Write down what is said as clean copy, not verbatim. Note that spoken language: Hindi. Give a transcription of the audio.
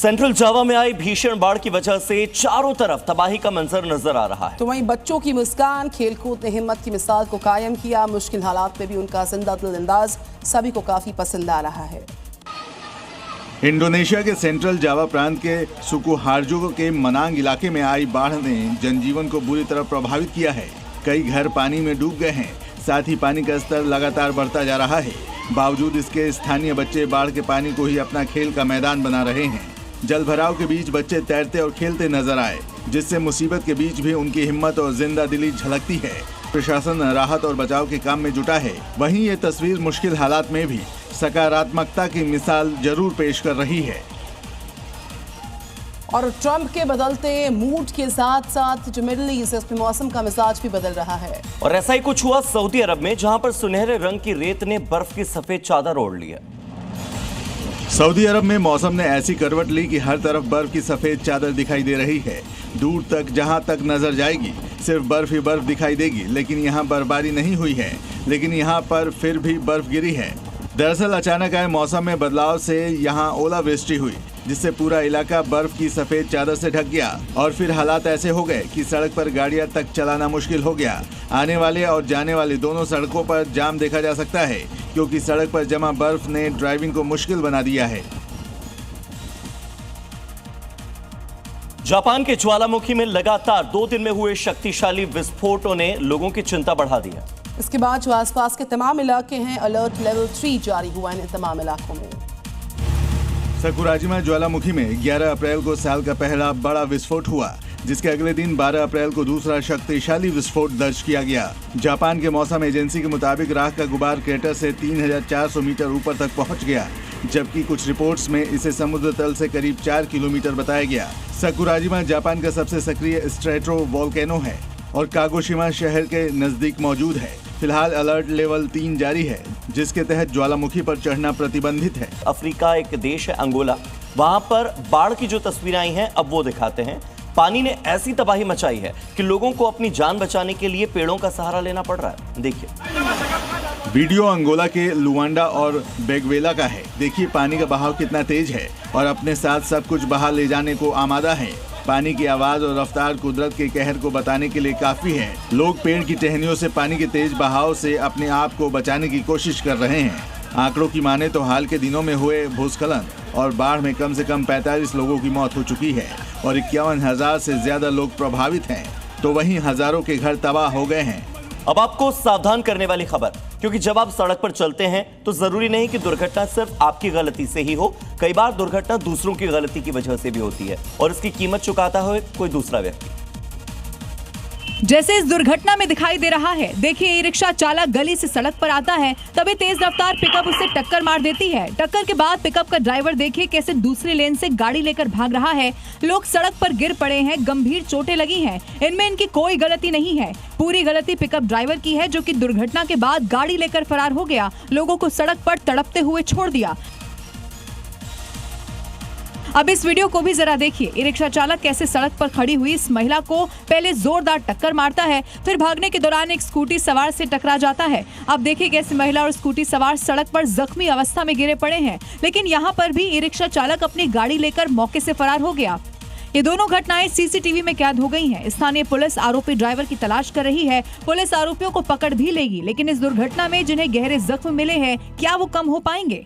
सेंट्रल जावा में आई भीषण बाढ़ की वजह से चारों तरफ तबाही का मंजर नजर आ रहा है। तो वहीं बच्चों की मुस्कान, खेलकूद ने हिम्मत की मिसाल को कायम किया। मुश्किल हालात में भी उनका जिंदा दिल अंदाज सभी को काफी पसंद आ रहा है। इंडोनेशिया के सेंट्रल जावा प्रांत के सुकुहार्जो के मनांग इलाके में आई बाढ़ ने जनजीवन को बुरी तरह प्रभावित किया है। कई घर पानी में डूब गए हैं, साथ ही पानी का स्तर लगातार बढ़ता जा रहा है। बावजूद इसके स्थानीय बच्चे बाढ़ के पानी को ही अपना खेल का मैदान बना रहे हैं। जल भराव के बीच बच्चे तैरते और खेलते नजर आए, जिससे मुसीबत के बीच भी उनकी हिम्मत और जिंदा दिली झलकती है। प्रशासन राहत और बचाव के काम में जुटा है। वहीं ये तस्वीर मुश्किल हालात में भी सकारात्मकता की मिसाल जरूर पेश कर रही है। और ट्रंप के बदलते मूड के साथ साथ जो मिडिल ईस्ट है उसमें मौसम का मिजाज भी बदल रहा है। और ऐसा ही कुछ हुआ सऊदी अरब में, जहां पर सुनहरे रंग की रेत ने बर्फ की सफेद चादर ओढ़ ली है। सऊदी अरब में मौसम ने ऐसी करवट ली कि हर तरफ बर्फ की सफेद चादर दिखाई दे रही है। दूर तक जहां तक नजर जाएगी सिर्फ बर्फ ही बर्फ दिखाई देगी, लेकिन यहां बर्फबारी नहीं हुई है, लेकिन यहां पर फिर भी बर्फ गिरी है। दरअसल अचानक आए मौसम में बदलाव से यहां ओलावृष्टि हुई, जिससे पूरा इलाका बर्फ की सफेद चादर से ढक गया और फिर हालात ऐसे हो गए कि सड़क पर गाड़ियां तक चलाना मुश्किल हो गया। आने वाले और जाने वाले दोनों सड़कों पर जाम देखा जा सकता है, क्योंकि सड़क पर जमा बर्फ ने ड्राइविंग को मुश्किल बना दिया है। जापान के ज्वालामुखी में लगातार 2 दिन में हुए शक्तिशाली विस्फोटों ने लोगों की चिंता बढ़ा दी है। इसके बाद जो आसपास के तमाम इलाके हैं, अलर्ट लेवल 3 जारी हुआ है इन तमाम इलाकों में। सकुराजिमा ज्वालामुखी में 11 अप्रैल को साल का पहला बड़ा विस्फोट हुआ, जिसके अगले दिन 12 अप्रैल को दूसरा शक्तिशाली विस्फोट दर्ज किया गया। जापान के मौसम एजेंसी के मुताबिक राख का गुबार क्रेटर से 3400 मीटर ऊपर तक पहुंच गया, जबकि कुछ रिपोर्ट्स में इसे समुद्र तल से करीब 4 किलोमीटर बताया गया। सकुराजिमा जापान का सबसे सक्रिय स्ट्रेटो वोल्केनो है और कागोशिमा शहर के नजदीक मौजूद है। फिलहाल अलर्ट लेवल 3 जारी है, जिसके तहत ज्वालामुखी पर चढ़ना प्रतिबंधित है। अफ्रीका एक देश है अंगोला, वहां पर बाढ़ की जो तस्वीरें आई हैं अब वो दिखाते हैं। पानी ने ऐसी तबाही मचाई है कि लोगों को अपनी जान बचाने के लिए पेड़ों का सहारा लेना पड़ रहा है। देखिए वीडियो अंगोला के लुआंडा और बेगवेला का है। देखिए पानी का बहाव कितना तेज है और अपने साथ सब कुछ बहा ले जाने को आमादा है। पानी की आवाज और रफ्तार कुदरत के कहर को बताने के लिए काफी है। लोग पेड़ की टहनियों से पानी के तेज बहाव से अपने आप को बचाने की कोशिश कर रहे हैं। आंकड़ों की माने तो हाल के दिनों में हुए भूस्खलन और बाढ़ में कम से कम 45 लोगों की मौत हो चुकी है और 51,000 से ज्यादा लोग प्रभावित हैं, तो वहीं हजारों के घर तबाह हो गए हैं। अब आपको सावधान करने वाली खबर, क्योंकि जब आप सड़क पर चलते हैं तो जरूरी नहीं कि दुर्घटना सिर्फ आपकी गलती से ही हो। कई बार दुर्घटना दूसरों की गलती की वजह से भी होती है और इसकी कीमत चुकाता है कोई दूसरा व्यक्ति। जैसे इस दुर्घटना में दिखाई दे रहा है। देखिए, ई रिक्शा चालक गली से सड़क पर आता है, तभी तेज रफ्तार पिकअप उसे टक्कर मार देती है। टक्कर के बाद पिकअप का ड्राइवर देखिए कैसे दूसरी लेन से गाड़ी लेकर भाग रहा है। लोग सड़क पर गिर पड़े हैं, गंभीर चोटें लगी हैं। इनमें इनकी कोई गलती नहीं है, पूरी गलती पिकअप ड्राइवर की है, जो कि दुर्घटना के बाद गाड़ी लेकर फरार हो गया, लोगों को सड़क पर तड़पते हुए छोड़ दिया। अब इस वीडियो को भी जरा देखिए। ई रिक्शा चालक कैसे सड़क पर खड़ी हुई इस महिला को पहले जोरदार टक्कर मारता है, फिर भागने के दौरान एक स्कूटी सवार से टकरा जाता है। अब देखिए कैसे महिला और स्कूटी सवार सड़क पर जख्मी अवस्था में गिरे पड़े हैं, लेकिन यहाँ पर भी ई रिक्शा चालक अपनी गाड़ी लेकर मौके से फरार हो गया। ये दोनों घटनाएं सीसीटीवी में कैद हो गई हैं। स्थानीय पुलिस आरोपी ड्राइवर की तलाश कर रही है। पुलिस आरोपियों को पकड़ भी लेगी, लेकिन इस दुर्घटना में जिन्हें गहरे जख्म मिले हैं, क्या वो कम हो पाएंगे?